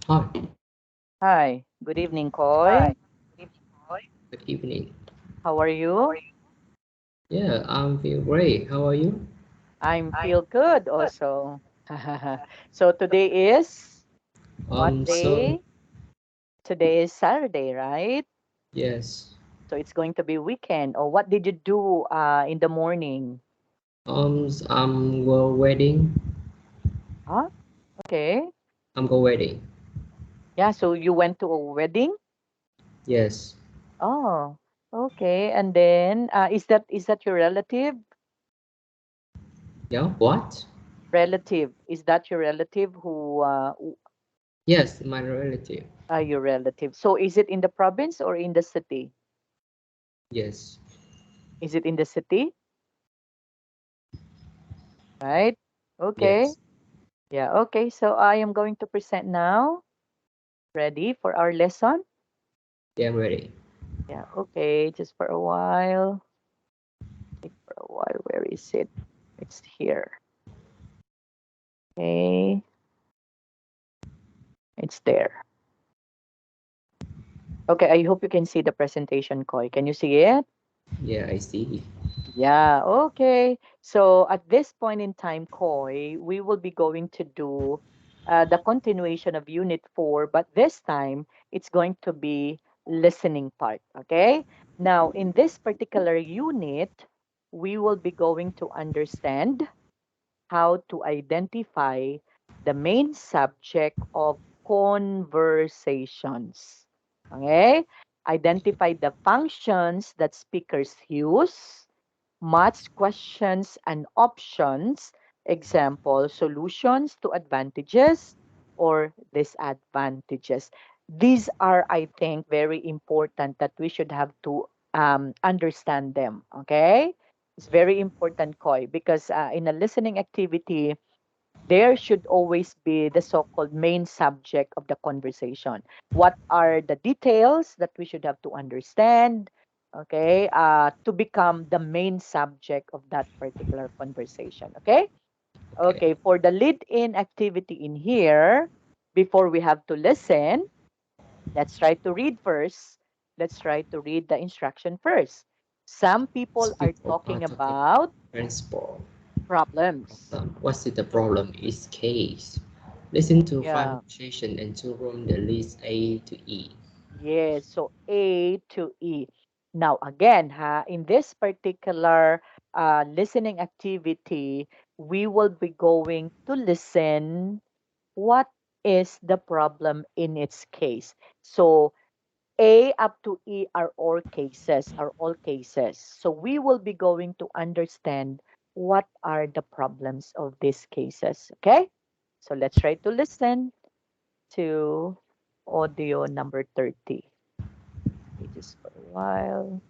Hi, Hi, good evening, Hi. Khoi. good evening. How are How are you? you? Yeah, I'm feel great. How are you? I'm I'm feel good good. also. So today is what So day? Today is Saturday, right? yes, So it's going to be weekend. Or what did you do in the morning? I'm go wedding. Huh? Okay. I'm go wedding. Yeah, so you went to a wedding? Yes. Oh, okay. And then is that your relative? Yeah. What? Relative. Is that your relative Yes, my relative. your relative? So is it in the province or in the city? Yes. Is it in the city? Right? Okay. Yes. Yeah, okay. So I am going to present now. Ready for our lesson? Yeah, I'm ready. Yeah, okay. Just for a while. Wait for a while. Where is it? It's here. Okay. It's there. Okay, I hope you can see the presentation, Koi. Can you see it? Yeah, I see. Yeah, okay. So at this point in time, Koi, we will be going to do the continuation of Unit 4, but this time it's going to be listening part, okay? Now, in this particular unit, we will be going to understand how to identify the main subject of conversations. Okay? Identify the functions that speakers use, match questions and options, example, solutions to advantages or disadvantages. These are, I think, very important that we should have to understand them. Okay? It's very important, Koi, because in a listening activity, there should always be the so-called main subject of the conversation. What are the details that we should have to understand, okay, to become the main subject of that particular conversation, okay? Okay. Okay, for the lead-in activity in here, before we have to listen, let's try to read first. Let's try to read the instruction first. Some people are People are talking talking about transport. problems. What's the problem? Is case. Listen to five Yeah. conversation and to from the list A to E. Yes, so A to E. Now, again, in this particular listening activity, we will be going to listen what is the problem in its case. So A up to E are all cases. So we will be going to understand what are the problems of these cases. Okay? So let's try to listen to audio number 30. Okay, just for a while.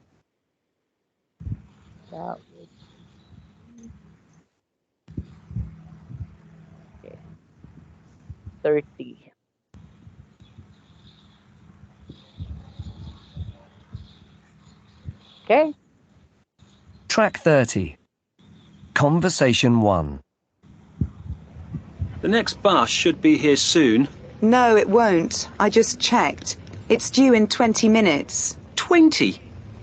That would be okay. 30. Okay. Track 30. Conversation 1. The next bus should be here soon. No, it won't. I just checked. It's due in 20 minutes. 20?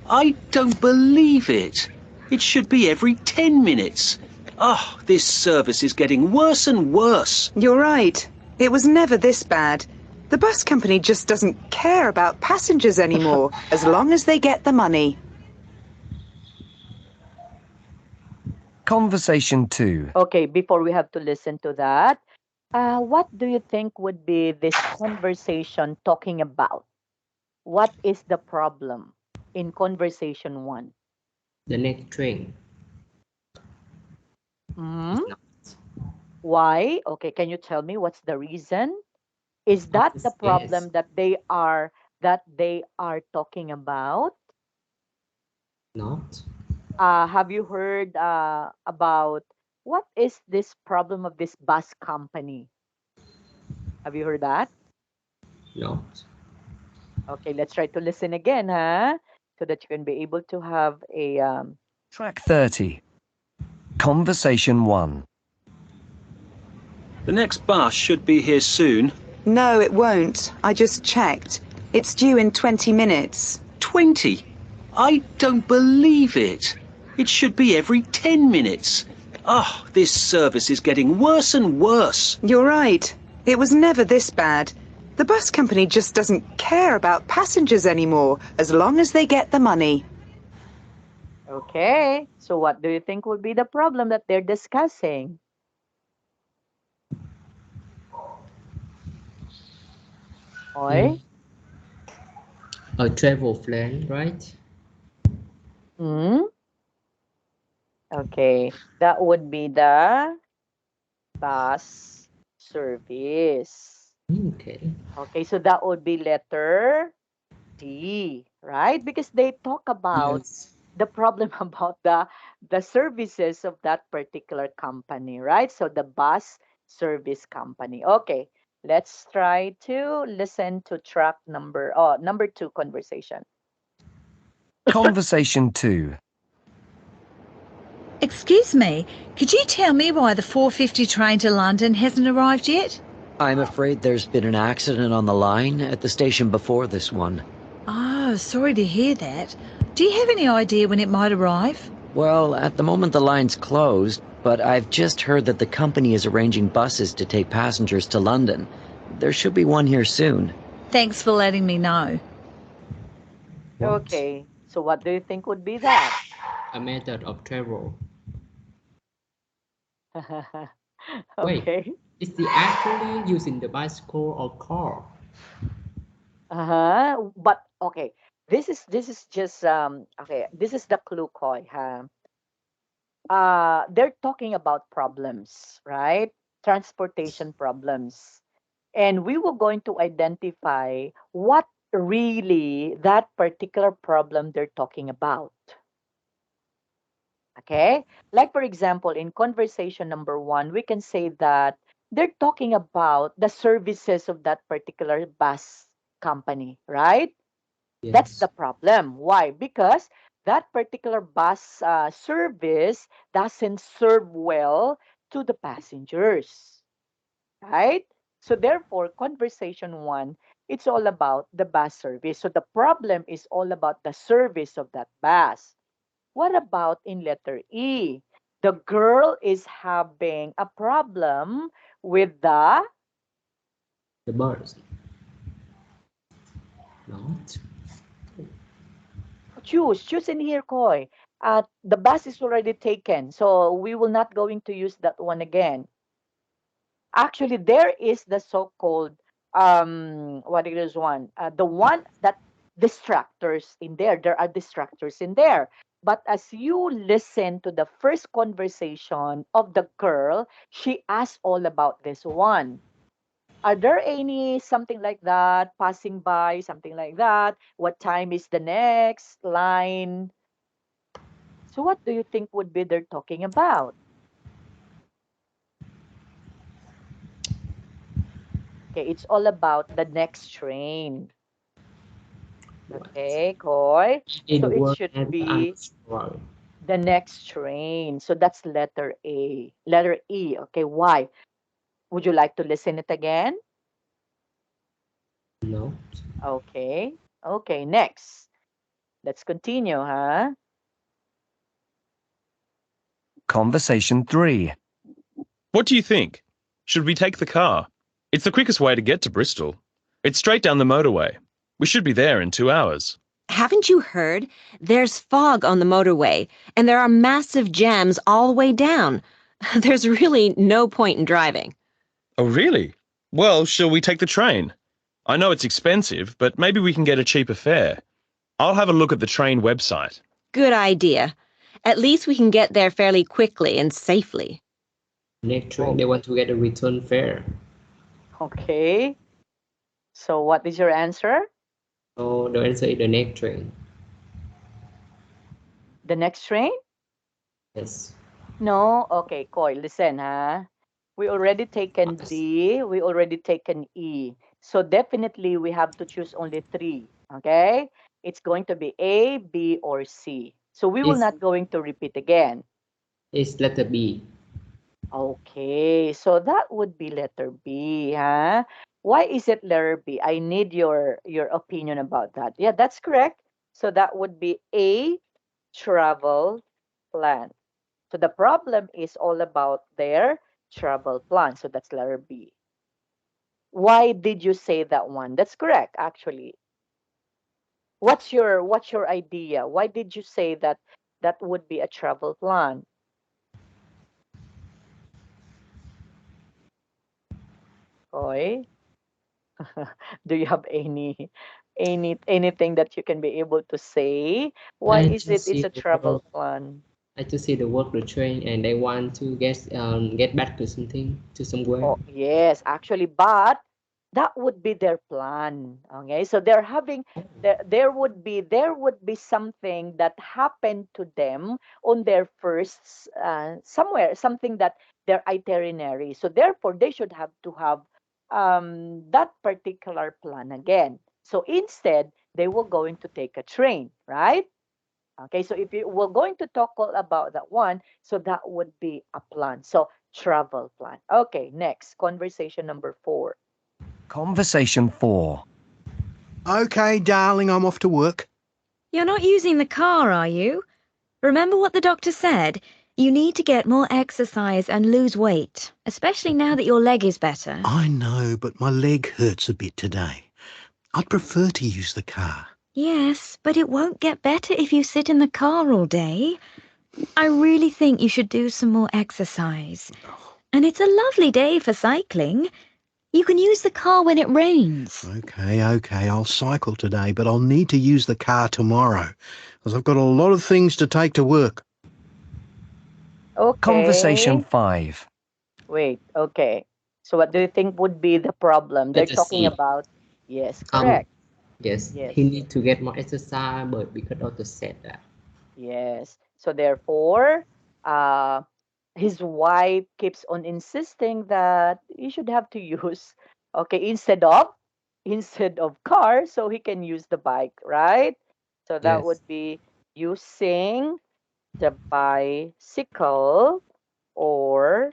I don't believe it. It should be every 10 minutes. Oh, this service is getting worse and worse. You're right. It was never this bad. The bus company just doesn't care about passengers anymore, as long as they get the money. Conversation 2. Okay, before we have to listen to that, what do you think would be this conversation talking about? What is the problem in conversation one? The next train is Hmm. not. Why? Okay, can you tell me what's the reason? Is that the Yes, problem that they are talking about? not. Have you heard about what is this problem of this bus company? Have you heard that? Not. Okay, let's try to listen again, huh? So that you can be able to have a Track 30. Conversation 1. The next bus should be here soon. No, it won't. I just checked. It's due in 20 minutes. 20? I don't believe it. It should be every 10 minutes. Oh, this service is getting worse and worse. You're right. It was never this bad. The bus company just doesn't care about passengers anymore, as long as they get the money. Okay, so what do you think would be the problem that they're discussing? Oi? A travel plan, right? Hmm? Okay, that would be the bus service. Okay. Okay, so that would be letter D, right? Because they talk about Yes. the problem about the services of that particular company, right? So the bus service company. Okay, let's try to listen to track number 2 conversation. Conversation 2. Excuse me, could you tell me why the 4:50 train to London hasn't arrived yet? I'm afraid there's been an accident on the line at the station before this one. Oh, sorry to hear that. Do you have any idea when it might arrive? Well, at the moment the line's closed, but I've just heard that the company is arranging buses to take passengers to London. There should be one here soon. Thanks for letting me know. What? Okay, so what do you think would be that? A method of travel. Wait, Okay. is he actually using the bicycle or car? But okay, this is just okay, this is the clue, Koi, huh? They're talking about problems, right? Transportation problems. And we were going to identify what really that particular problem they're talking about. Okay? Like, for example, in conversation number 1, we can say that they're talking about the services of that particular bus company, right? That's Yes. the problem. Why? Because that particular bus service doesn't serve well to the passengers, right? So therefore, conversation 1, it's all about the bus service. So the problem is all about the service of that bus. What about in letter E? The girl is having a problem with the The birds. Not. choose in here, Koi. The bus is already taken, so we will not going to use that one again. Actually, there is the so-called what it is one, the one that distractors in there. There are distractors in there. But as you listen to the first conversation of the girl, she asked all about this one. Are there any something like that passing by, something like that? What time is the next line? So what do you think would be they're talking about? Okay, it's all about the next train. What? Okay, Koi. So In it word should and be answer. the next train. So that's letter A. Letter E. Okay, why? Would you like to listen it again? No. Okay. Okay, next. Let's continue, huh? Conversation 3. What do you think? Should we take the car? It's the quickest way to get to Bristol. It's straight down the motorway. We should be there in 2 hours. Haven't you heard? There's fog on the motorway, and there are massive jams all the way down. There's really no point in driving. Oh, really? Well, shall we take the train? I know it's expensive, but maybe we can get a cheaper fare. I'll have a look at the train website. Good idea. At least we can get there fairly quickly and safely. Next train, they want to get a return fare. Okay. So what is your answer? So the answer is the next train. The next train? Yes. No? Okay, Koi, listen, huh? We already taken Yes. D, we already taken E. So definitely we have to choose only 3, okay? It's going to be A, B, or C. So we will It's, not going to repeat again. it's letter B. Okay, so that would be letter B, huh? Why is it letter B? I need your opinion about that. Yeah, that's correct. So that would be a travel plan. So the problem is all about their travel plan. So that's letter B. Why did you say that one? That's correct, actually. What's your idea? Why did you say that that would be a travel plan? Oi, do you have anything that you can be able to say? Why I is it just it's see a the work. travel plan? I just see the work, the train, and I want to get back to something, to somewhere. Oh, yes, actually, but that would be their plan. Okay, so they're having there would be something that happened to them on their first somewhere, something that their itinerary. So therefore, they should have to have that particular plan again. So instead, they were going to take a train, right? Okay, so if you we're going to talk all about that one, so that would be a plan. So travel plan. Okay, next, conversation number 4. Conversation 4. Okay, darling, I'm off to work. You're not using the car, are you? Remember what the doctor said? You need to get more exercise and lose weight, especially now that your leg is better. I know, but my leg hurts a bit today. I'd prefer to use the car. Yes, but it won't get better if you sit in the car all day. I really think you should do some more exercise. And it's a lovely day for cycling. You can use the car when it rains. Okay, I'll cycle today, but I'll need to use the car tomorrow, because I've got a lot of things to take to work. Conversation Okay. 5. Wait, okay. So what do you think would be the problem? They're Let us talking see. about, yes, Um, correct. yes, Yes, he need to get more exercise, but because doctor said that. yes. So therefore, uh, his wife keeps on insisting that he should have to use, okay, instead of car, so he can use the bike, right? So that would Yes. be using the bicycle or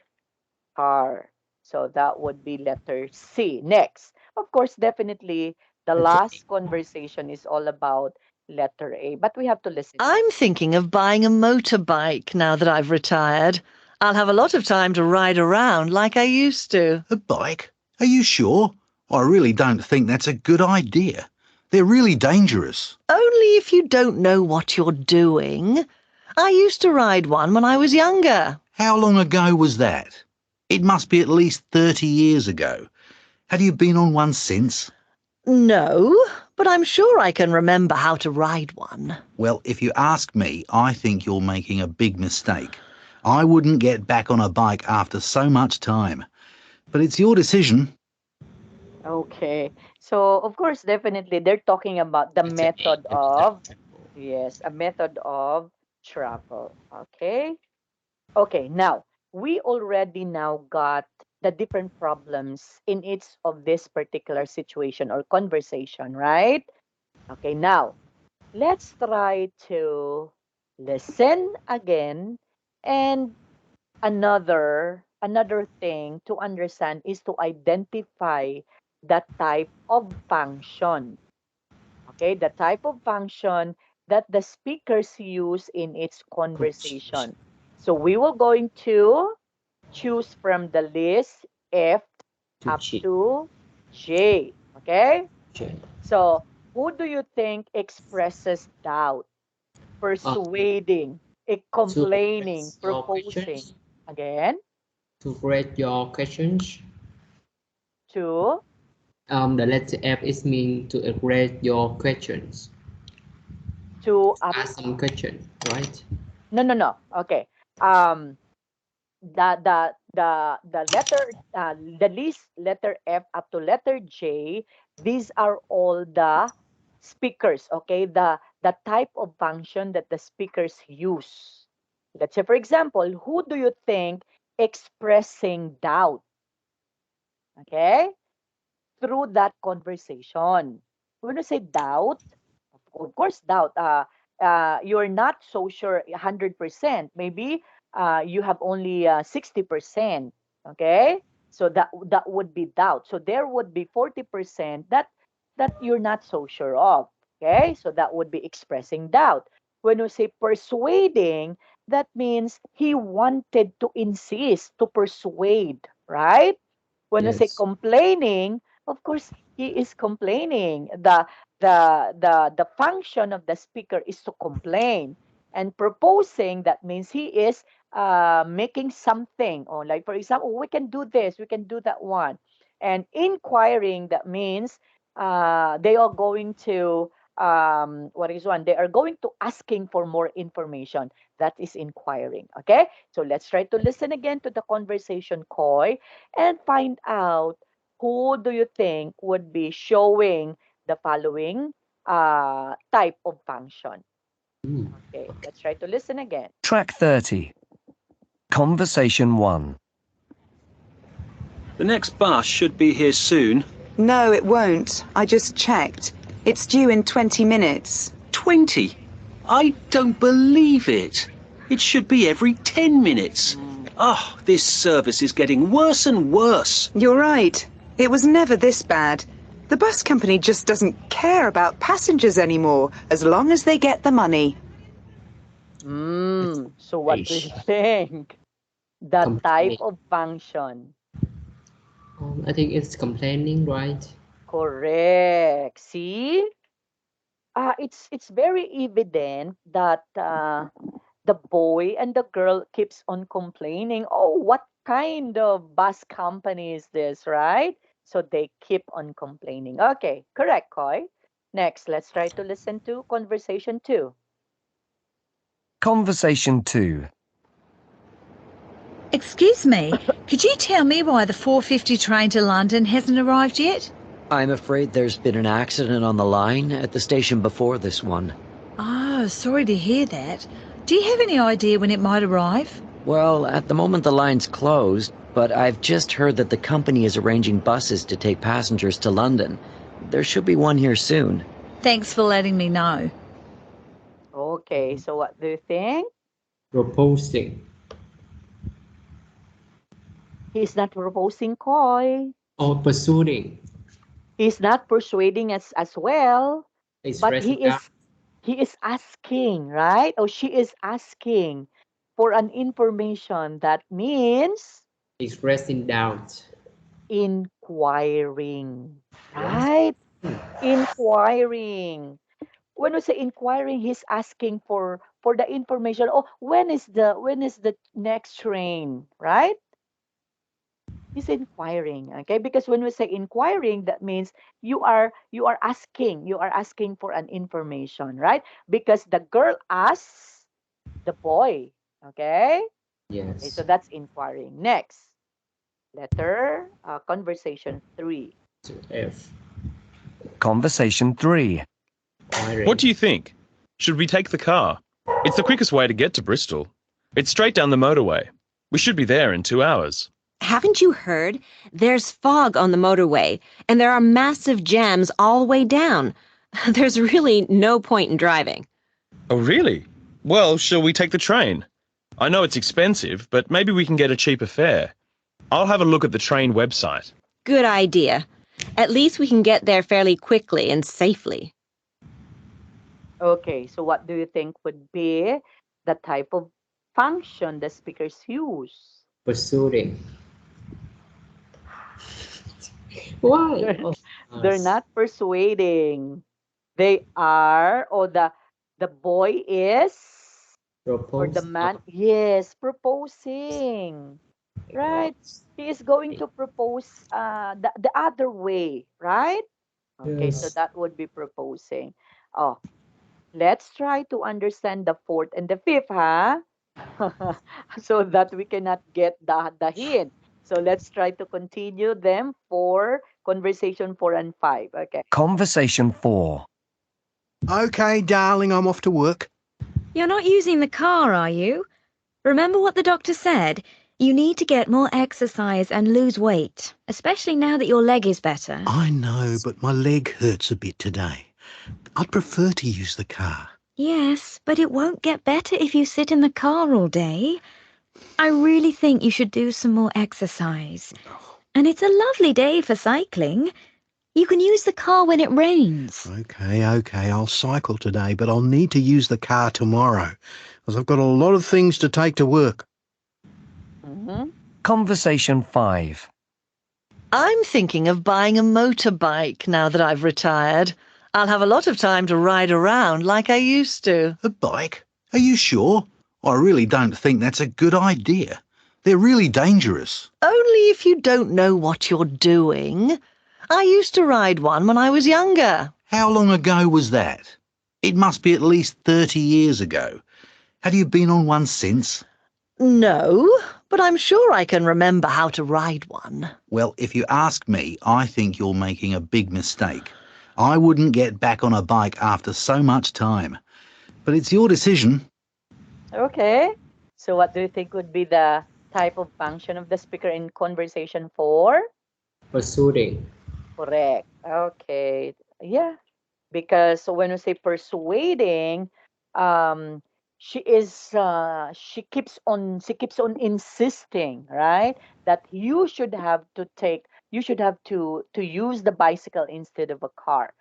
car. So that would be letter C. Next, of course, definitely the The train. last conversation is all about letter A, but we have to listen. I'm thinking of buying a motorbike now that I've retired. I'll have a lot of time to ride around like I used to. A bike? Are you sure? I really don't think that's a good idea. They're really dangerous. Only if you don't know what you're doing. I used to ride one when I was younger. How long ago was that? It must be at least 30 years ago. Have you been on one since? No, but I'm sure I can remember how to ride one. Well, if you ask me, I think you're making a big mistake. I wouldn't get back on a bike after so much time. But it's your decision. Okay. So, of course, definitely they're talking about the Letter A. method The method of, of travel. yes, a method of travel. Okay. Okay. Now, we already now got the different problems in each of this particular situation or conversation, right? Okay. Now, let's try to listen again, and another thing to understand is to identify the type of function. Okay, the type of function that the speakers use in its Coach. conversation. So we will going to choose from the list F To up cheat. to J. Okay, J. so who do you think expresses doubt, Um, persuading, to complaining, raise your proposing? questions. Again, To rate your questions. to The letter F is mean to rate your questions. to up. Ask some question, right? No, no, no. Okay. Um, the letter the list letter F up to letter J. These are all the speakers. Okay, the type of function that the speakers use. Let's say, for example, who do you think expressing doubt? Okay, through that conversation. When you say doubt, of course, doubt. You're not so sure 100%. Maybe you have only 60%. Okay. So that would be doubt. So there would be 40% that you're not so sure of. Okay? So that would be expressing doubt. When we say persuading, that means he wanted to insist, to persuade, right? When we say Yes. complaining, of course, he is complaining. The function of the speaker is to complain. And proposing, that means he is making something. Or like, for example, we can do this, we can do that one. And inquiring, that means they are going to what is one? They are going to asking for more information. That is inquiring. Okay, so let's try to listen again to the conversation, Khoi, and find out who do you think would be showing the following type of function. Okay, let's try to listen again. Track 30. Conversation 1. The next bus should be here soon. No, it won't. I just checked. It's due in 20 minutes. 20? I don't believe it. It should be every 10 minutes. Oh, this service is getting worse and worse. You're right. It was never this bad. The bus company just doesn't care about passengers anymore, as long as they get the money. So what do you think? The type of function. I think it's complaining, right? Correct. See? It's very evident that the boy and the girl keeps on complaining. Oh, what kind of bus company is this, right? So they keep on complaining. Okay, correct, Khoi. Next, let's try to listen to conversation 2. Conversation 2. Excuse me, could you tell me why the 4:50 train to London hasn't arrived yet? I'm afraid there's been an accident on the line at the station before this one. Oh, sorry to hear that. Do you have any idea when it might arrive? Well, at the moment the line's closed, but I've just heard that the company is arranging buses to take passengers to London. There should be one here soon. Thanks for letting me know. Okay, so what do you think? Proposing. He's not proposing, Khoi. Or pursuing. He's not persuading us as well. It's But he is asking, right? Or she is asking for an information. That means expressing doubt. Inquiring, right? Inquiring. When we say inquiring, he's asking for the information. Oh, when is the next train, right? He's inquiring, okay? Because when we say inquiring, that means you are asking for an information, right? Because the girl asks the boy, okay? Yes. Okay, so that's inquiring. Next, letter conversation 3. To F. Conversation 3. What do you think? Should we take the car? It's the quickest way to get to Bristol. It's straight down the motorway. We should be there in 2 hours. Haven't you heard? There's fog on the motorway, and there are massive jams all the way down. There's really no point in driving. Oh, really? Well, shall we take the train? I know it's expensive, but maybe we can get a cheaper fare. I'll have a look at the train website. Good idea. At least we can get there fairly quickly and safely. Okay, so what do you think would be the type of function the speakers use? Pursuing. Why? They're not persuading. They are, or the boy is, or the man, yes, proposing. Right? He is going to propose the other way, right? Okay, so Yes. that would be proposing. Oh, let's try to understand the 4th and the 5th, huh? So that we cannot get the hint. So let's try to continue them for conversation 4 and 5. Okay. Conversation 4. Okay, darling, I'm off to work. You're not using the car, are you? Remember what the doctor said? You need to get more exercise and lose weight, especially now that your leg is better. I know, but my leg hurts a bit today. I'd prefer to use the car. Yes, but it won't get better if you sit in the car all day. I really think you should do some more exercise. And it's a lovely day for cycling. You can use the car when it rains. Okay, I'll cycle today, but I'll need to use the car tomorrow, because I've got a lot of things to take to work. Conversation 5. I'm thinking of buying a motorbike now that I've retired. I'll have a lot of time to ride around like I used to. A bike? Are you sure? I really don't think that's a good idea. They're really dangerous. Only if you don't know what you're doing. I used to ride one when I was younger. How long ago was that? It must be at least 30 years ago. Have you been on one since? No, but I'm sure I can remember how to ride one. Well, if you ask me, I think you're making a big mistake. I wouldn't get back on a bike after so much time. But it's your decision. Okay. So what do you think would be the type of function of the speaker in conversation 4? Pursuing. Correct. Okay. Yeah. Because when we say persuading, um, she keeps on insisting, right? That you should have to use the bicycle instead of a car.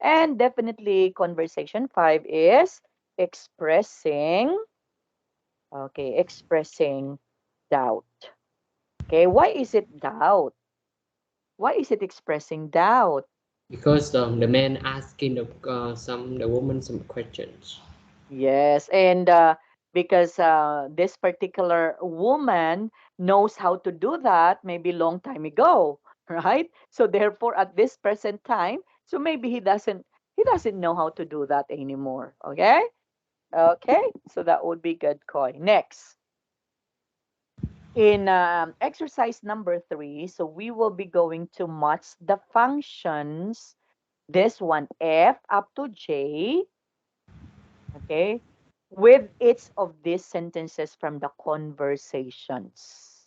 And definitely conversation 5 is expressing, okay, expressing doubt. Okay, why is it doubt? Why is it expressing doubt? Because the man asking the woman some questions. Yes, and because this particular woman knows how to do that maybe long time ago, right? So therefore, at this present time, so maybe he doesn't know how to do that anymore. Okay, okay. So that would be good, Koi. Next, in exercise number 3, so we will be going to match the functions. This one F up to J. Okay, with each of these sentences from the conversations.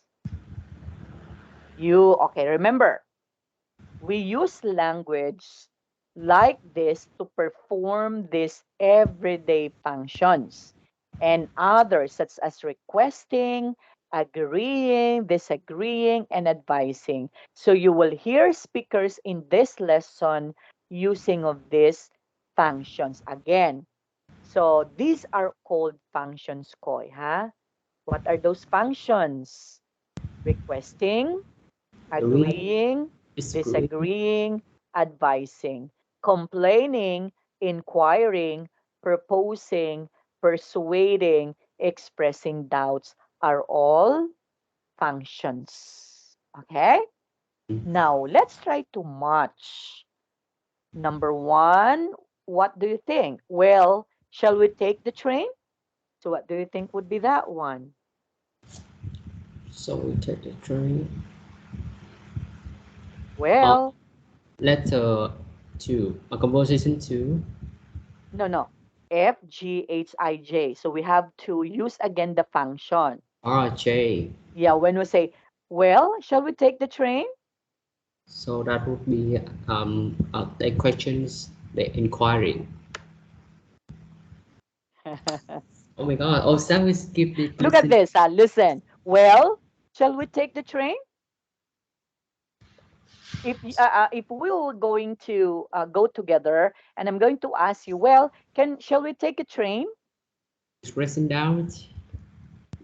Okay, remember, we use language like this to perform these everyday functions and others such as requesting, agreeing, disagreeing, and advising. So you will hear speakers in this lesson using of these functions again. So these are called functions, Koi, huh? What are those functions? Requesting, Agree, agreeing, disagree. disagreeing, advising, complaining, inquiring, proposing, persuading, expressing doubts are all functions. Okay? Now, let's try to match. Number 1, what do you think? Well, shall we take the train? So what do you think would be that one? So we take the train. Well, Letter 2. A composition 2. no. FGHIJ. So we have to use again the function. RJ. Yeah, when we say, well, shall we take the train? So that would be the questions, the inquiry. Oh my God! Oh, shall we skip it? Look at this. Listen. Well, shall we take the train? If we were going to go together, and I'm going to ask you, well, shall we take a train? Expressing doubt.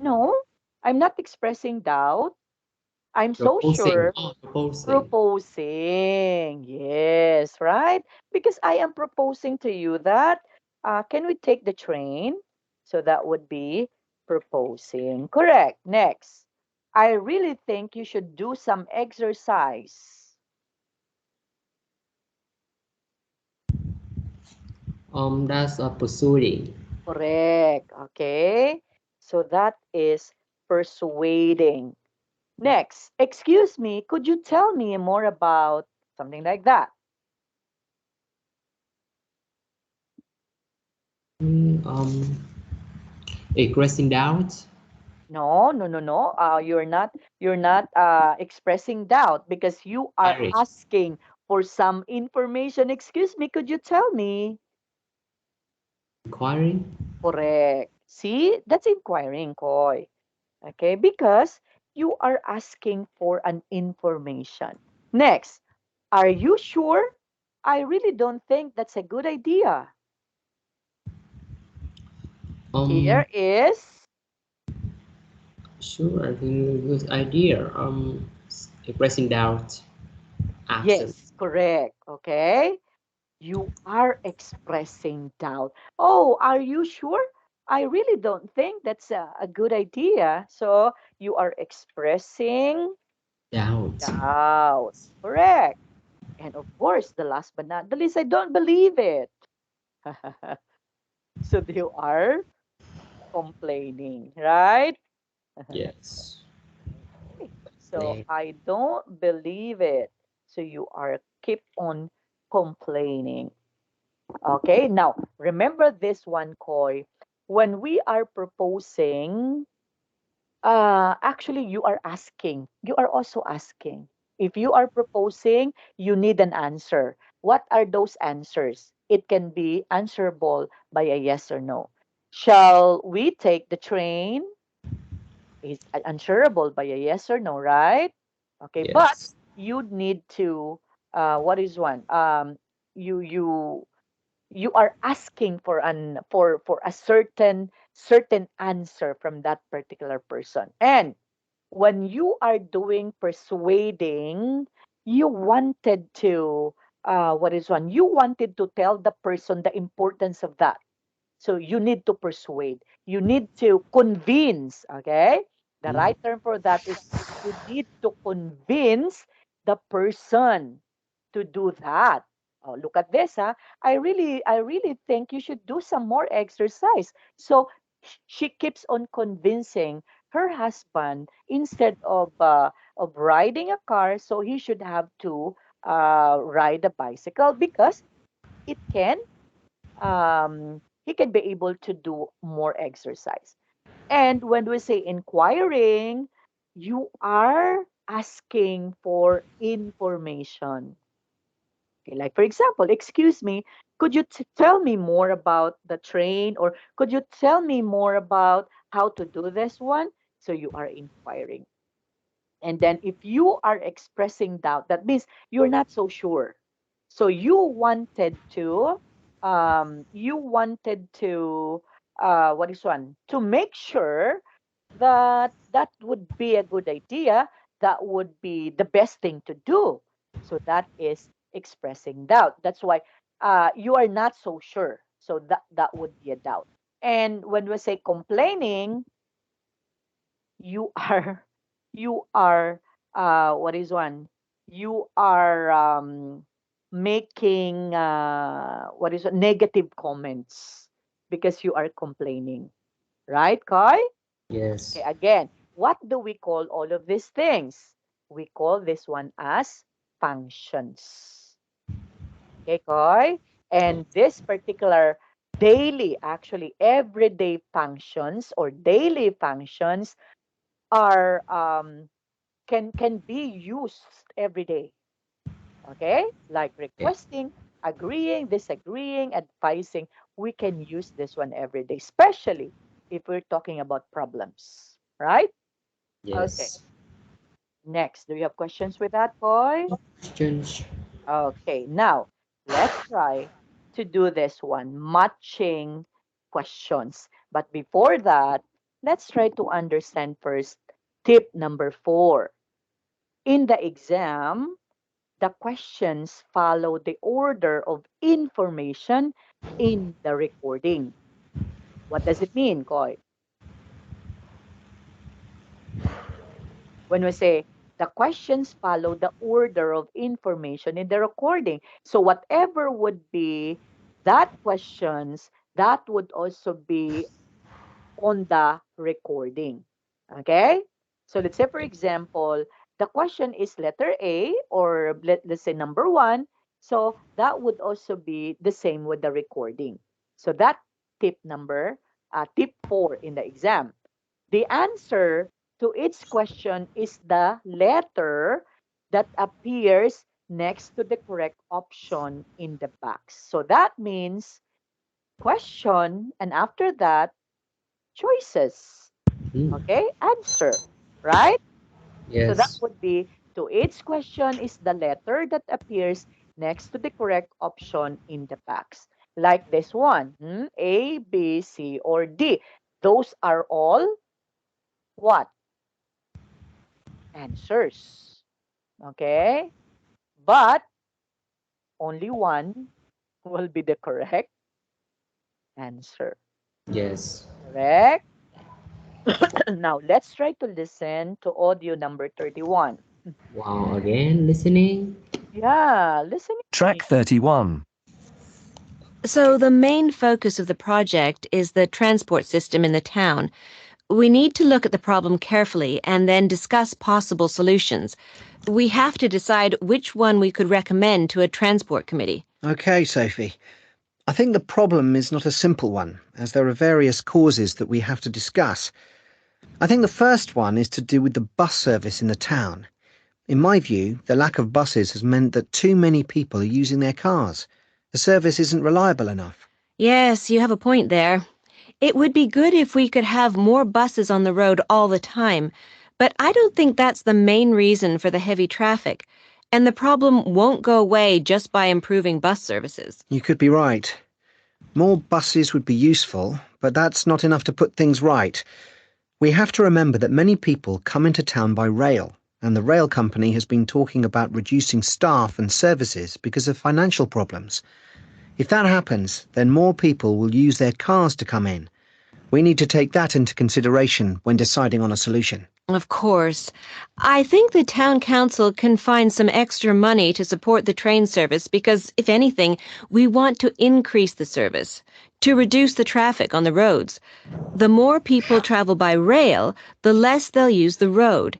No, I'm not expressing doubt. I'm so Proposing. sure. Oh, proposing. Proposing. Yes, right? Because I am proposing to you that can we take the train? So that would be proposing. Correct. Next. I really think you should do some exercise. That's pursuing. Correct. Okay. So that is persuading. Next. Excuse me, could you tell me more about something like that? Expressing doubt. No. You're not expressing doubt because you are Inquiry. asking for some information. Excuse me, could you tell me? Inquiring. Correct. See, that's inquiring, Koi. Okay, because you are asking for an information. Next, are you sure? I really don't think that's a good idea. Here Um, is sure, I think good idea. Expressing doubt, absent. yes, correct. Okay. You are expressing doubt. Oh, are you sure? I really don't think that's a good idea. So you are expressing Doubt. doubt. Correct. And of course, the last but not the least, I don't believe it. So you are complaining, right? Yes. Okay. So I don't believe it. So you are keep on complaining. Okay. Now remember this one, Koi. When we are proposing, actually you are asking. You are also asking. If you are proposing, you need an answer. What are those answers? It can be answerable by a yes or no. Shall we take the train? Is answerable by a yes or no, right? Okay, but Yes. you need to what is one? You are asking for an for a certain answer from that particular person. And when you are doing persuading, you wanted to what is one? You wanted to tell the person the importance of that, so you need to persuade. You need to convince, okay? The Mm. right term for that is you need to convince the person to do that. Oh, look at this, huh? I really think you should do some more exercise. So she keeps on convincing her husband instead of riding a car, so he should have to ride a bicycle because it can he can be able to do more exercise. And when we say inquiring, you are asking for information. Okay, like for example, excuse me, could you tell me more about the train, or could you tell me more about how to do this one? So you are inquiring. And then if you are expressing doubt, that means you're not so sure. So you wanted to what is one? To make sure that that would be a good idea, that would be the best thing to do. So that is expressing doubt. That's why you are not so sure. So that would be a doubt. And when we say complaining, you are you are what is one, you are making what is it, negative comments because you are complaining, right, Kai? Okay, Yes. again, what do we call all of these things? We call this one as functions. Okay, Kai? And this particular daily, actually everyday functions or daily functions are can be used every day. Okay, like Okay. requesting, agreeing, disagreeing, advising. We can use this one every day, especially if we're talking about problems, right? Okay, Yes. next, do you have questions with that, boy? Questions. Okay, now let's try to do this one, matching questions. But before that, let's try to understand first tip number 4. In the exam, the questions follow the order of information in the recording. What does it mean, Koy? When we say the questions follow the order of information in the recording. So whatever would be that questions, that would also be on the recording. Okay? So let's say, for example, the question is letter A, or let's say number 1. So that would also be the same with the recording. So that tip 4 in the exam. The answer to each question is the letter that appears next to the correct option in the box. So that means question, and after that, choices. Mm. Okay, answer, right? So that Yes. would be to each question is the letter that appears next to the correct option in the box. Like this one, A, B, C, or D. Those are all what? Answers. Okay? But only one will be the correct answer. Yes. Correct? Now, let's try to listen to audio number 31. Wow, again, listening. Yeah, listening. Track 31. So, the main focus of the project is the transport system in the town. We need to look at the problem carefully and then discuss possible solutions. We have to decide which one we could recommend to a transport committee. OK, Sophie. I think the problem is not a simple one, as there are various causes that we have to discuss. I think the first one is to do with the bus service in the town. In my view, the lack of buses has meant that too many people are using their cars. The service isn't reliable enough. Yes, you have a point there. It would be good if we could have more buses on the road all the time, but I don't think that's the main reason for the heavy traffic, and the problem won't go away just by improving bus services. You could be right. More buses would be useful, but that's not enough to put things right. We have to remember that many people come into town by rail, and the rail company has been talking about reducing staff and services because of financial problems. If that happens, then more people will use their cars to come in. We need to take that into consideration when deciding on a solution. Of course. I think the town council can find some extra money to support the train service because, if anything, we want to increase the service, to reduce the traffic on the roads. The more people travel by rail, the less they'll use the road.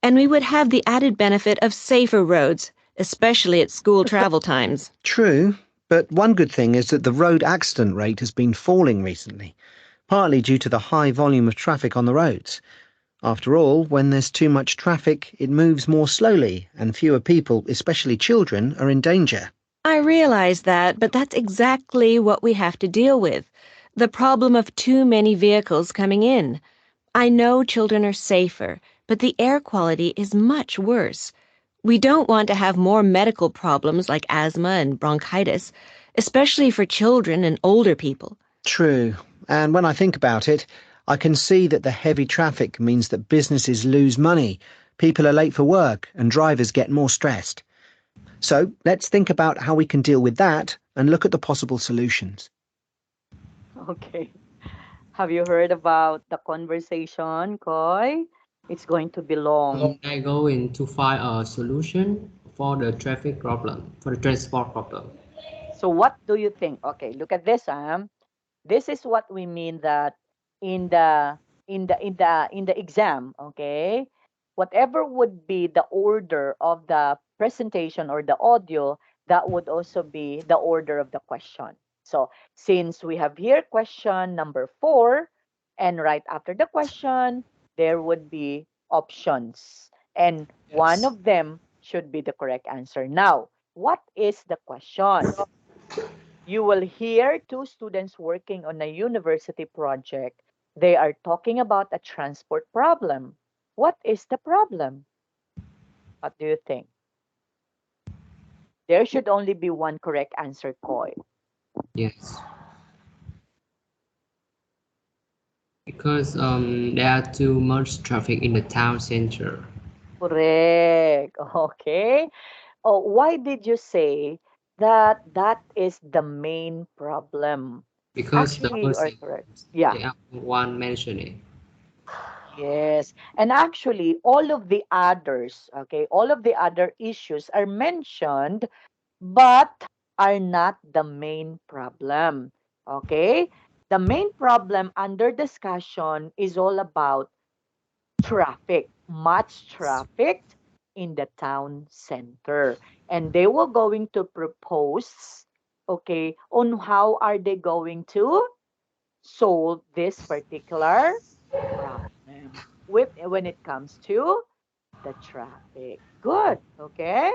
And we would have the added benefit of safer roads, especially at school travel times. True, but one good thing is that the road accident rate has been falling recently, partly due to the high volume of traffic on the roads. After all, when there's too much traffic, it moves more slowly, and fewer people, especially children, are in danger. I realize that, but that's exactly what we have to deal with. The problem of too many vehicles coming in. I know children are safer, but the air quality is much worse. We don't want to have more medical problems like asthma and bronchitis, especially for children and older people. True, and when I think about it, I can see that the heavy traffic means that businesses lose money, people are late for work, and drivers get more stressed. So let's think about how we can deal with that and look at the possible solutions. Okay. Have you heard about the conversation, Khoi? It's going to be long. I going to find a solution for the traffic problem, for the transport problem. So what do you think? Okay, look at this. This is what we mean that in the exam, okay? Whatever would be the order of the presentation or the audio, that would also be the order of the question. So since we have here question number 4, and right after the question, there would be options. And one Yes. of them should be the correct answer. Now, what is the question? You will hear two students working on a university project. They are talking about a transport problem. What is the problem? What do you think? There should only be one correct answer, Koi. Yes. Because there are too much traffic in the town center. Correct. Okay. Oh, why did you say that that is the main problem? Because the Actually, you are person, correct. Yeah. they are one mentioned it. Yes. And actually, all of the others, okay, all of the other issues are mentioned, but are not the main problem. Okay? The main problem under discussion is all about traffic, much traffic in the town center. And they were going to propose, okay, on how are they going to solve this particular problem with when it comes to the traffic. Good. Okay.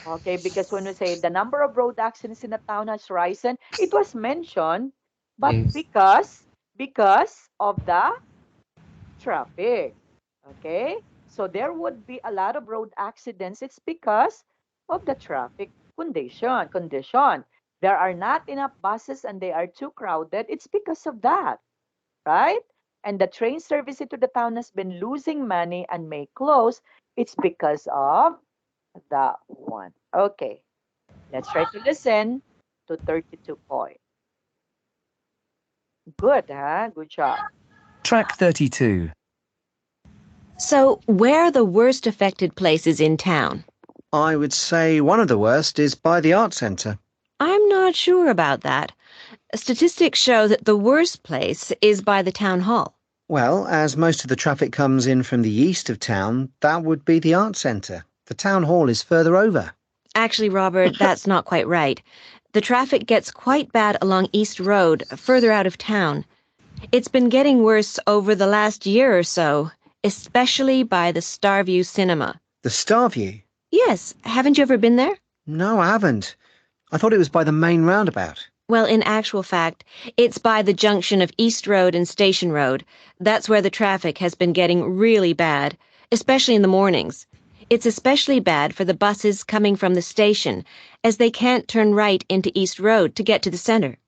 Okay, because when we say the number of road accidents in the town has risen, it was mentioned, but Yes. because of the traffic. Okay? So there would be a lot of road accidents. It's because of the traffic condition. There are not enough buses and they are too crowded. It's because of that, right? And the train service into the town has been losing money and may close. It's because of that one. Okay, let's try to listen to 32 Khoi. Good, huh? Good job. Track 32. So, where are the worst affected places in town? I would say one of the worst is by the art centre. I'm not sure about that. Statistics show that the worst place is by the town hall. Well, as most of the traffic comes in from the east of town, that would be the art centre. The town hall is further over. Actually, Robert, that's not quite right. The traffic gets quite bad along East Road, further out of town. It's been getting worse over the last year or so, especially by the Starview Cinema. The Starview? Yes, haven't you ever been there? No, I haven't. I thought it was by the main roundabout. Well, in actual fact, it's by the junction of East Road and Station Road. That's where the traffic has been getting really bad, especially in the mornings. It's especially bad for the buses coming from the station, as they can't turn right into East Road to get to the center.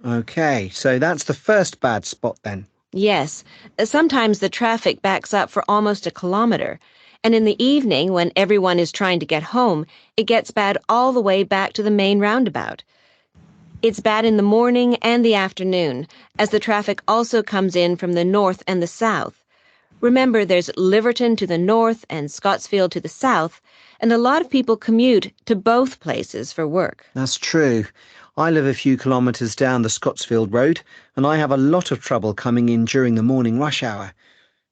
OK, so that's the first bad spot then. Yes, sometimes the traffic backs up for almost a kilometer, and in the evening, when everyone is trying to get home, it gets bad all the way back to the main roundabout. It's bad in the morning and the afternoon, as the traffic also comes in from the north and the south. Remember, there's Liverton to the north and Scottsfield to the south, and a lot of people commute to both places for work. That's true. I live a few kilometres down the Scottsfield Road, and I have a lot of trouble coming in during the morning rush hour.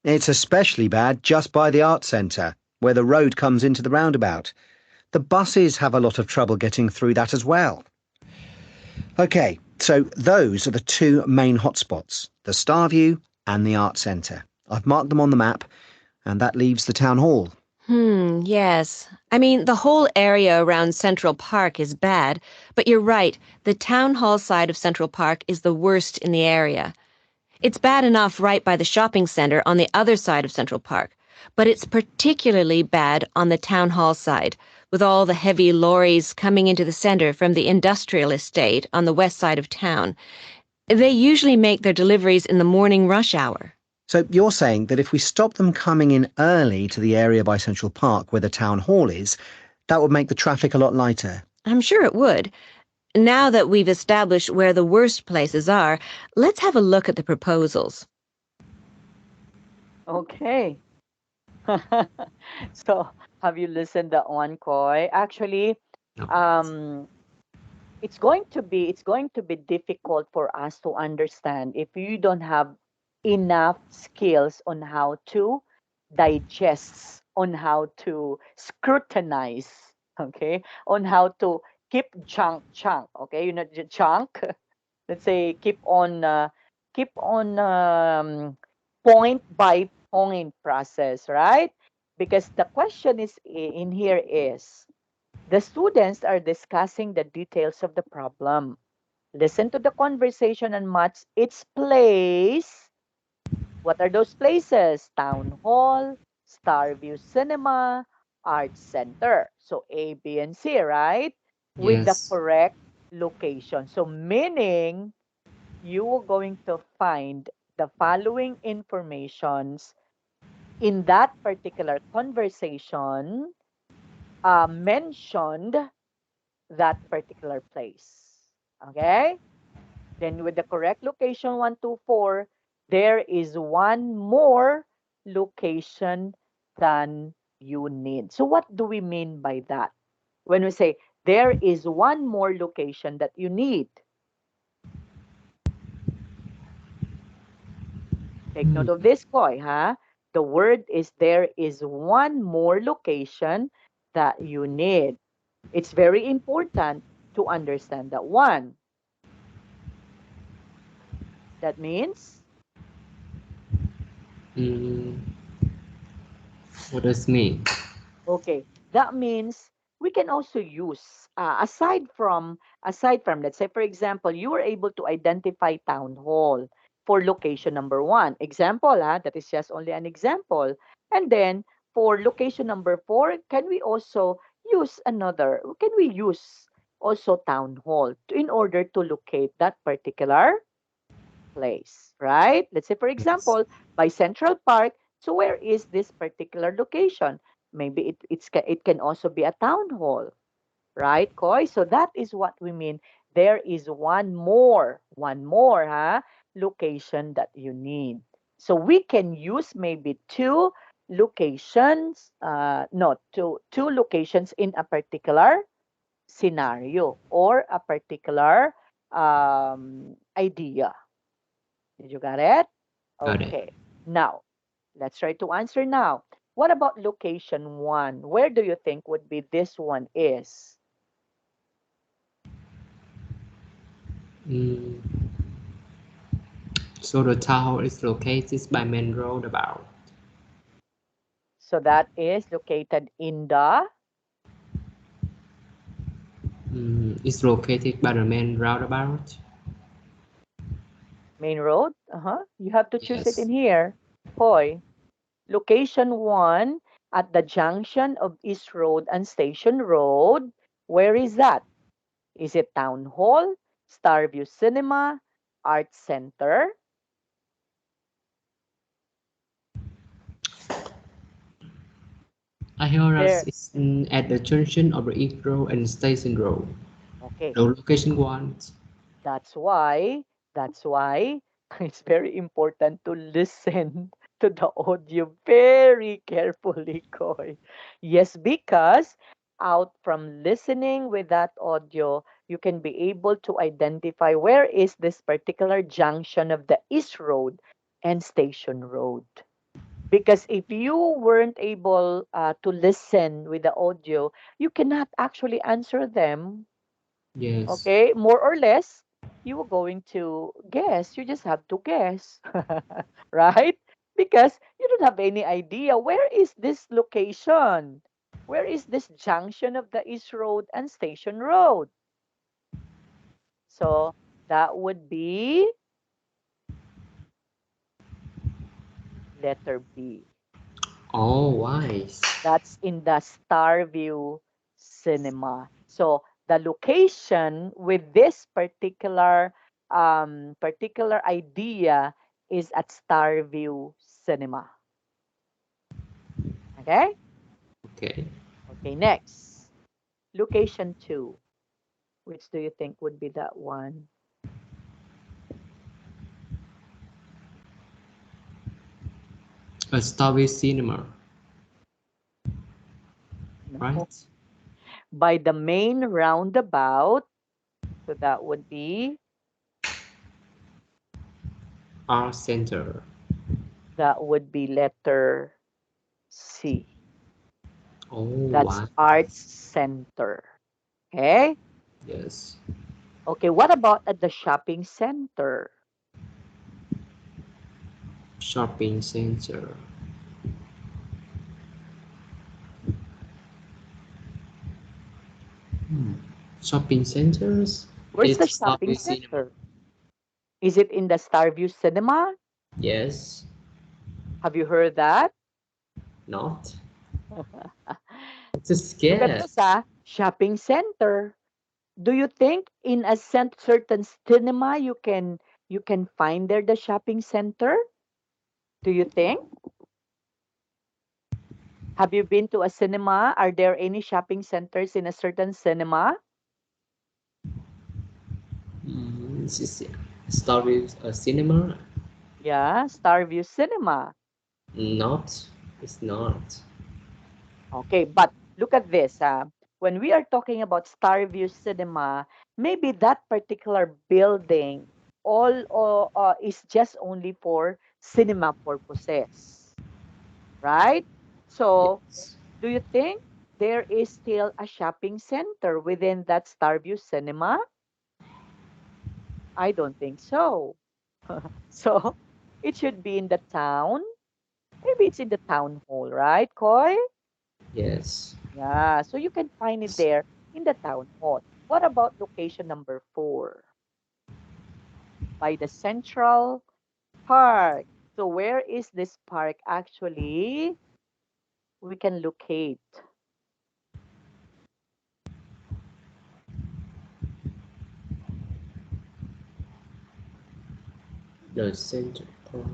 It's especially bad just by the art centre, where the road comes into the roundabout. The buses have a lot of trouble getting through that as well. OK, so those are the two main hotspots, the Starview and the art centre. I've marked them on the map, and that leaves the town hall. Yes. I mean, the whole area around Central Park is bad, but you're right, the town hall side of Central Park is the worst in the area. It's bad enough right by the shopping center on the other side of Central Park, but it's particularly bad on the town hall side, with all the heavy lorries coming into the center from the industrial estate on the west side of town. They usually make their deliveries in the morning rush hour. So you're saying that if we stop them coming in early to the area by Central Park where the town hall is, that would make the traffic a lot lighter? I'm sure it would. Now that we've established where the worst places are, let's have a look at the proposals. Okay. So, have you listened that one, Khoi? Actually, um, it's going to be difficult for us to understand if you don't have enough skills on how to digest, on how to scrutinize, okay, on how to keep chunk, okay, chunk. Let's say keep on point by point process, right? Because the question is in here is the students are discussing the details of the problem. Listen to the conversation and match its place. What are those places? Town Hall, Starview Cinema, Arts Center. So A, B, and C, right? With the Yes. correct location. So meaning you are going to find the following informations in that particular conversation mentioned that particular place. Okay? Then with the correct location 124, there is one more location than you need. So what do we mean by that? When we say there is one more location that you need, take note of this, Khoi, huh? The word is there is one more location that you need. It's very important to understand that one. That means Mm, what does it mean? okay, that means we can also use aside from let's say for example you were able to identify town hall for location number one example that is just only an example, and then for location number 4, can we also use another? Can we use also town hall in order to locate that particular place, right? Let's say, for Yes. example, by Central Park. So where is this particular location? Maybe it can also be a town hall, right, Koi? So that is what we mean. There is one more, huh, location that you need. So we can use maybe two locations, no, two locations in a particular scenario or a particular idea. Did you got it? Got it. Okay. Now, let's try to answer now. What about location 1? Where do you think would be this one is? Mm, so the town is located by main road about. So that is located in the It's located by the main roundabout. main road. You have to choose it in Yes. here. Hoy. Location 1 at the junction of East Road and Station Road. Where is that? Is it Town Hall, Starview Cinema, Arts Center? I heard us There. is at the junction of the East Road and Station Road. Okay. The location one. That's why, that's why it's very important to listen to the audio very carefully, Koy. Yes, because out from listening with that audio, you can be able to identify where is this particular junction of the East Road and Station Road. Because if you weren't able to listen with the audio, you cannot actually answer them. Yes. Okay, more or less, you were going to guess. You just have to guess, right? Because you don't have any idea where is this location? Where is this junction of the East Road and Station Road? So that would be letter B. Oh, wise. That's in the Starview Cinema. So the location with this particular idea is at Starview Cinema. Okay? Okay. Okay, next. Location 2. Which do you think would be that one? A Starway Cinema, No. right? By the main roundabout. So that would be Art Center. letter C. Oh, That's wise. Arts Center. Okay? Yes. Okay, what about at the shopping center? Shopping center. Hmm. Shopping centers? Where's the It's shopping Starway Cinema. center? Is it in the Starview Cinema? Yes. Have you heard that? Not. Just Look at scared. this, shopping center. Do you think in a certain cinema you can find there the shopping center? Do you think? Have you been to a cinema? Are there any shopping centers in a certain cinema? This is Starway Cinema. Yeah, Starview Cinema. Not. It's not. Okay, but look at this. When we are talking about Starview Cinema, maybe that particular building is just only for cinema purposes, right? So, Yes. do you think there is still a shopping center within that Starview Cinema? I don't think so. So, it should be in the town. Maybe it's in the town hall, right, Koi? Yes. Yeah, so you can find it there in the town hall. What about location number 4? By the Central Park. So where is this park actually? we can locate? The center part.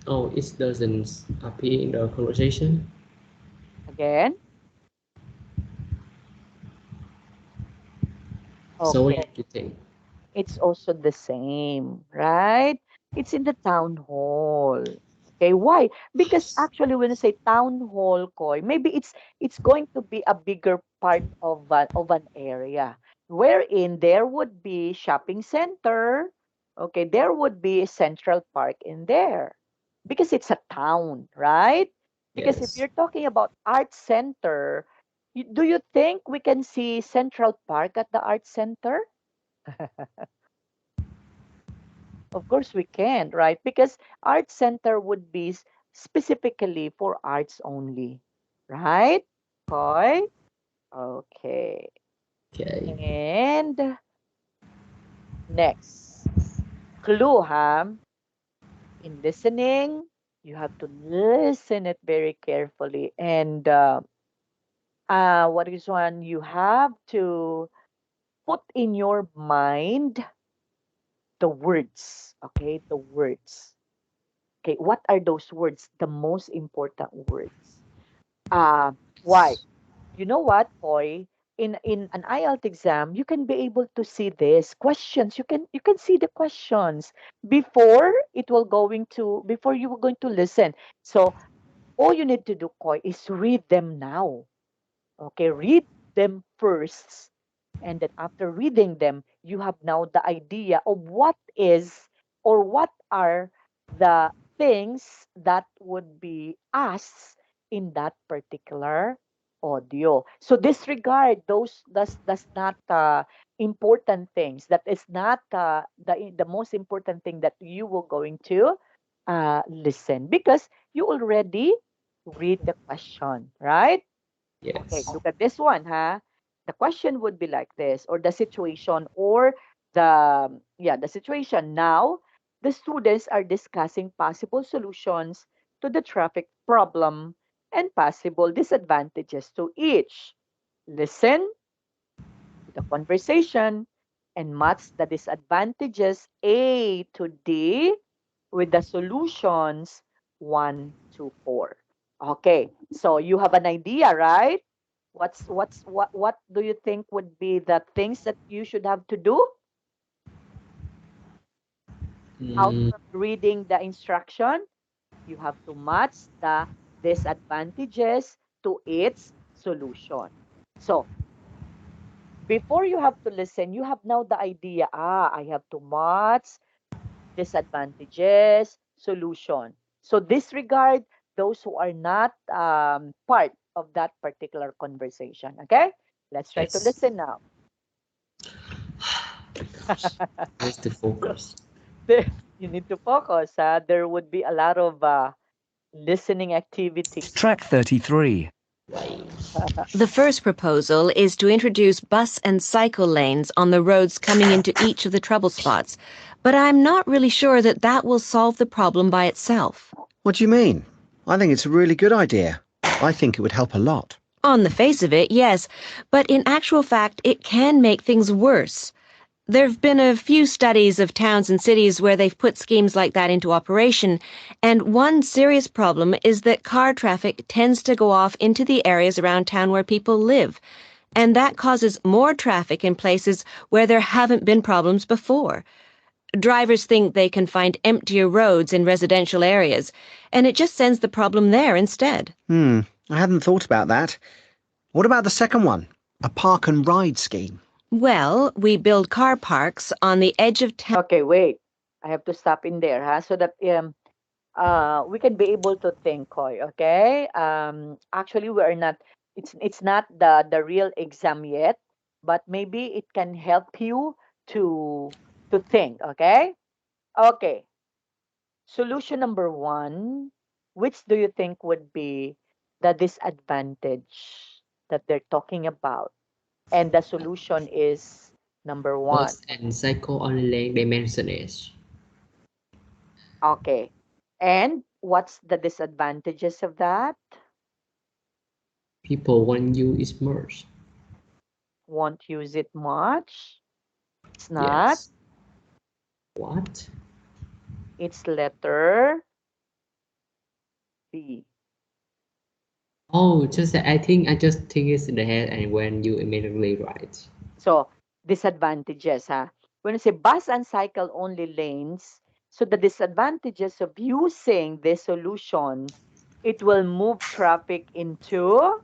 Oh, it doesn't appear in the conversation. Again? So what Okay. do you think? It's also the same, right? It's in the town hall. Okay, why? Because actually, when you say town hall, Koi, maybe it's going to be a bigger part of an area wherein there would be shopping center. Okay, there would be Central Park in there because it's a town, right? Because if Yes. you're talking about art center, do you think we can see Central Park at the art center? Of course we can, right? Because art center would be specifically for arts only, right? Koi? Okay. Okay. And next, clue, ha? In listening, you have to listen it very carefully. And what is one? You have to put in your mind the words, okay? The words. Okay, what are those words? The most important words. Uh, why? You know what, Boy? In an IELTS exam, you can be able to see this questions. You can see the questions before before you were going to listen. So all you need to do, Koi, is read them now. Okay, read them first. And then after reading them, you have now the idea of what is or what are the things that would be asked in that particular audio. So disregard those that's not important things. That is not the most important thing that you were going to listen because you already read the question, right? Okay, Yes. look at this one, huh? The question would be like this, or the situation, or the situation. Now, the students are discussing possible solutions to the traffic problem and possible disadvantages to each. Listen to the conversation and match the disadvantages A to D with the solutions 1 to 4. Okay, so you have an idea, right? What do you think would be the things that you should have to do out Mm, from reading the instruction? You have to match the disadvantages to its solution. So before you have to listen, you have now the idea, I have to match disadvantages, solution. So disregard those who are not part of that particular conversation. Okay? Let's try to yes. listen now. Where's the So focus? you need to focus. There would be a lot of listening activities. Track 33. The first proposal is to introduce bus and cycle lanes on the roads coming into each of the trouble spots, but I'm not really sure that that will solve the problem by itself. What do you mean? I think it's a really good idea. I think it would help a lot. On the face of it, yes, but in actual fact, it can make things worse. There have been a few studies of towns and cities where they've put schemes like that into operation, and one serious problem is that car traffic tends to go off into the areas around town where people live, and that causes more traffic in places where there haven't been problems before. Drivers think they can find emptier roads in residential areas, and it just sends the problem there instead. I hadn't thought about that. What about the second one? A park and ride scheme? Well, we build car parks on the edge of town. Okay, wait. I have to stop in there, so that we can be able to think, Koi, okay? Actually, we are not. It's not the real exam yet, but maybe it can help you to think, okay? Okay. Solution number one, which do you think would be the disadvantage that they're talking about? And the solution is number one. Bus and cycle only lane dimensions. Okay. And what's the disadvantages of that? People won't use it much. Won't use it much. It's not. Yes. What? It's letter B. Oh, just I think I just think it's in the head and when you immediately right. So, disadvantages, huh? When you say bus and cycle only lanes, so the disadvantages of using this solution, it will move traffic into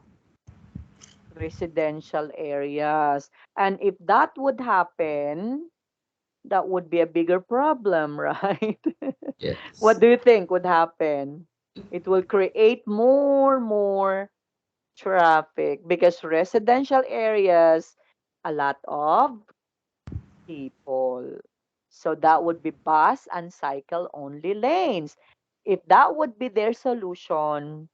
residential areas. And if that would happen, that would be a bigger problem, right? What Yes. do you think would happen? It will create more traffic because residential areas, a lot of people. So that would be bus and cycle only lanes. If that would be their solution,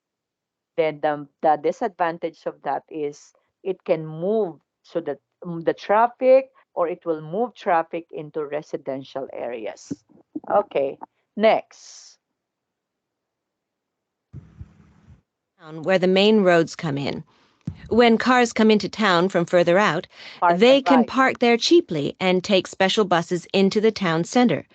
then the disadvantage of that is it can move so that the traffic or it will move traffic into residential areas. Okay, next. Where the main roads come in. When cars come into town from further out, Park they and can ride. park there cheaply and take special buses into the town center.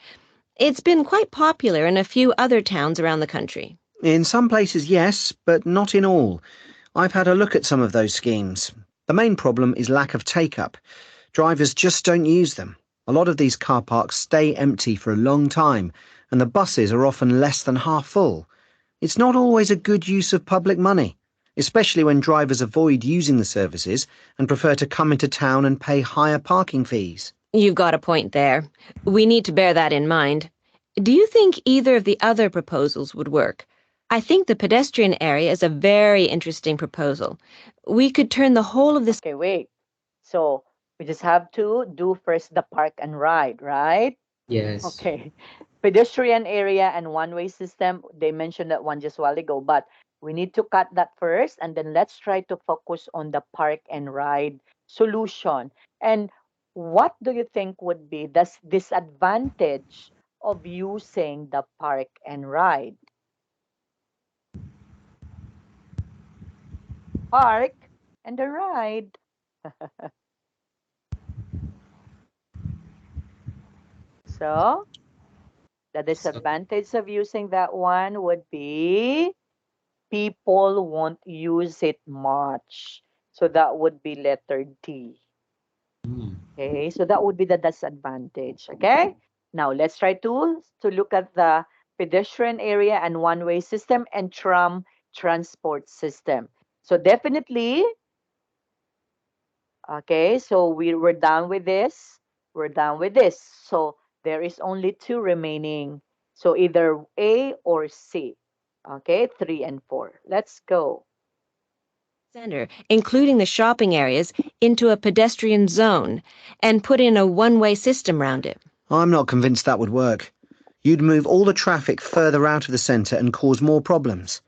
It's been quite popular in a few other towns around the country. In some places, yes, but not in all. I've had a look at some of those schemes. The main problem is lack of take-up. Drivers just don't use them. A lot of these car parks stay empty for a long time, and the buses are often less than half full. It's not always a good use of public money, especially when drivers avoid using the services and prefer to come into town and pay higher parking fees. You've got a point there. We need to bear that in mind. Do you think either of the other proposals would work? I think the pedestrian area is a very interesting proposal. We could turn the whole of this... Okay, wait. So we just have to do first the park and ride, right? Yes. Okay. Pedestrian area and one-way system, they mentioned that one just a while ago, but we need to cut that first and then let's try to focus on the park and ride solution. And what do you think would be the disadvantage of using the park and ride? Park and the ride. So, the disadvantage of using that one would be people won't use it much. So that would be letter D. Okay, so that would be the disadvantage. Okay, now let's try to look at the pedestrian area and one-way system and tram transport system. So definitely, okay, so we're done with this. We're done with this. So there is only two remaining. So either A or C. Okay, 3 and 4. Let's go. center, including the shopping areas, into a pedestrian zone and put in a one-way system round it. I'm not convinced that would work. You'd move all the traffic further out of the centre and cause more problems.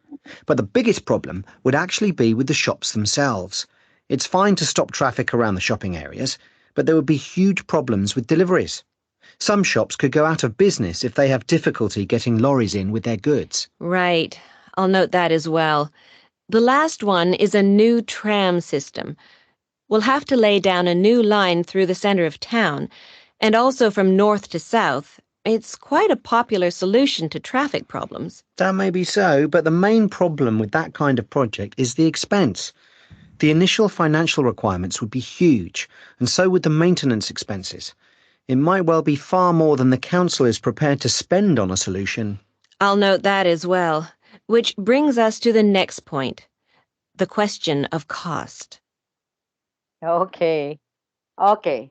But the biggest problem would actually be with the shops themselves. It's fine to stop traffic around the shopping areas, but there would be huge problems with deliveries. Some shops could go out of business if they have difficulty getting lorries in with their goods. Right. I'll note that as well. The last one is a new tram system. We'll have to lay down a new line through the center of town, and also from north to south. It's quite a popular solution to traffic problems. That may be so, but the main problem with that kind of project is the expense. The initial financial requirements would be huge, and so would the maintenance expenses. It might well be far more than the council is prepared to spend on a solution. I'll note that as well, which brings us to the next point, the question of cost. Okay. Okay.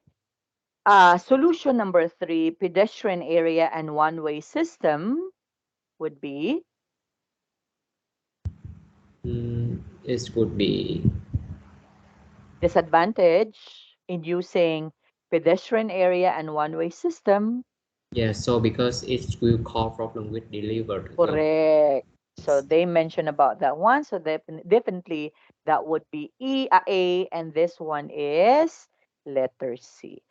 Solution number 3, pedestrian area and one-way system would be It would be disadvantage in using pedestrian area and one-way system. yes. So because it will cause problem with delivery. Correct. So they mentioned about that one. So definitely that would be A, and this one is letter C.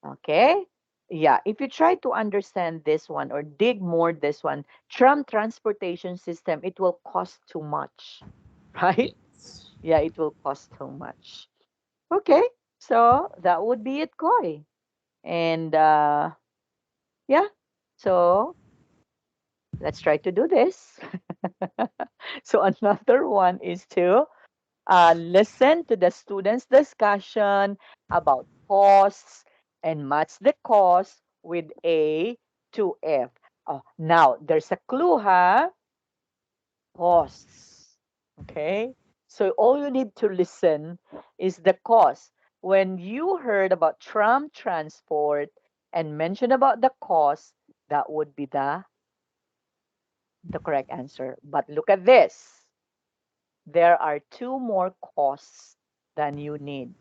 Okay. Yeah, if you try to understand this one or dig more this one, tram transportation system, it will cost too much, right? Yes. Yeah, it will cost so much. Okay, so that would be it, Koi. And yeah, so let's try to do this. So another one is to listen to the students' discussion about costs and match the cost with A to F. Oh, now there's a clue, huh? Costs. Okay? So all you need to listen is the cost. When you heard about tram transport and mentioned about the cost, that would be the correct answer. But look at this. There are two more costs than you need.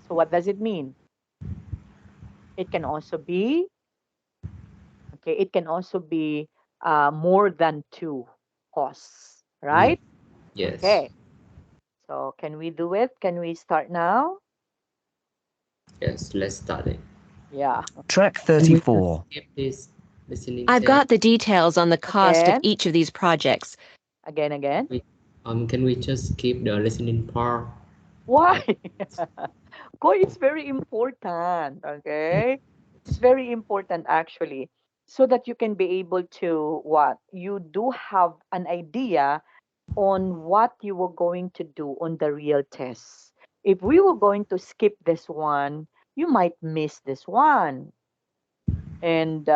So what does it mean? It can also be, okay, it can also be more than two costs, Mm, right? yes. Okay. So can we do it? Can we start now? Yes, let's start it. Yeah. Track Can we just 34. skip this listening I've got the test? details on the cost of Again, each of these projects. again. We, can we just skip the listening part? Why? And Koi, it's very important, okay? It's very important actually, so that you can be able to what? You do have an idea on what you were going to do on the real test. If we were going to skip this one, you might miss this one. And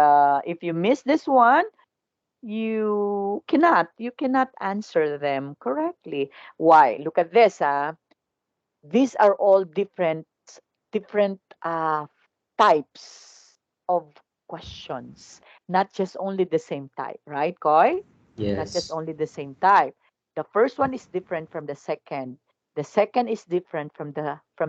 if you miss this one, you cannot answer them correctly. Why? Look at this, these are all different types of questions, not just only the same type, right, Koi? Not just yes. only the same type. The first one is different from the second. The second is different from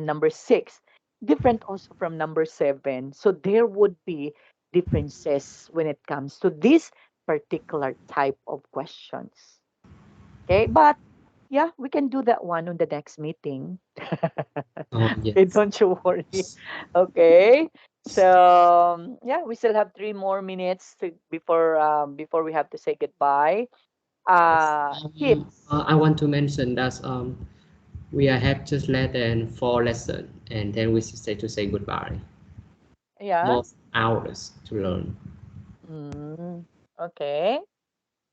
number 6, different also from number 7. So there would be differences when it comes to this particular type of questions. Okay, but yeah, we can do that one on the next meeting. Oh, Okay, yes. don't you worry. Okay. So yeah, we still have 3 more minutes before we have to say goodbye. Yes. Tips. I want to mention that we have just less than 4 lessons, and then we should say to say goodbye. Yeah. More hours to learn. Mm, okay.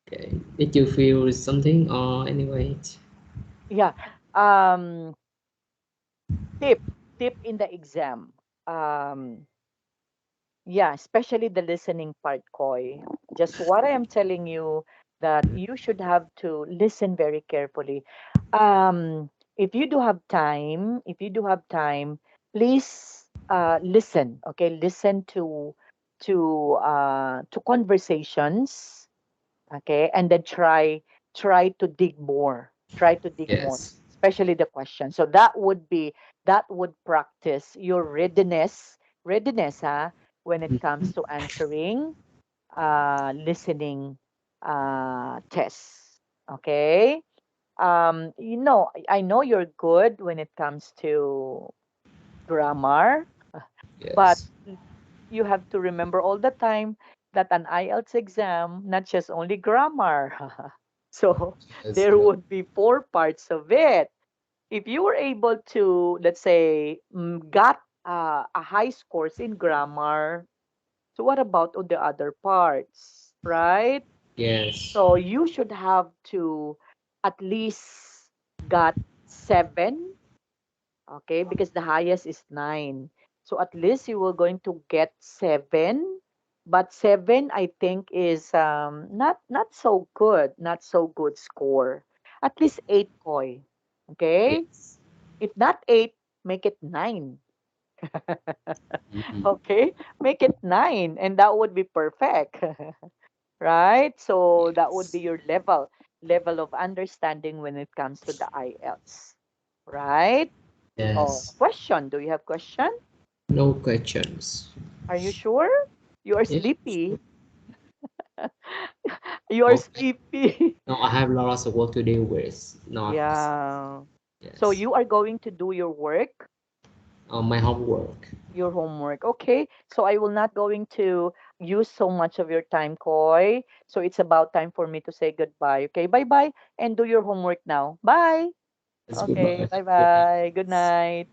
Okay. Did you feel something or anyway? Yeah. Um, tip. Tip in the exam. Um, yeah, especially the listening part, Koi. Just what I am telling you, that you should have to listen very carefully. If you do have time, please listen. Okay, listen to conversations. Okay, and then try to dig more. Try to dig more, Yes. especially the question. So that would practice your readiness, when it comes to answering listening tests. Okay. I know you're good when it comes to grammar, but Yes. you have to remember all the time that an IELTS exam, not just only grammar. So Yes. there No. would be 4 parts of it. If you were able to, let's say, got a high scores in grammar, so what about all the other parts, right? Yes. So you should have to at least got 7, okay, because the highest is 9. So at least you were going to get 7, but 7 I think is not so good, not so good score. At least 8, Koi. Okay? Yes. If not 8, make it 9. Mhm. Okay? Make it 9 and that would be perfect. Right? So that would be Yes. your level of understanding when it comes to the IELTS. Right? Oh, Yes. question. Do you have question? No questions. Are you sure? You are Yes. sleepy. You are Okay. sleepy. No, I have lots of work to deal with. Not. Yeah. So Yes. you are going to do your work, My homework. your homework. Okay. So I will not going to used so much of your time, Koi. So it's about time for me to say goodbye. Okay, bye-bye and do your homework now. Bye. Yes, Okay, goodbye. Good night. bye-bye. Good night.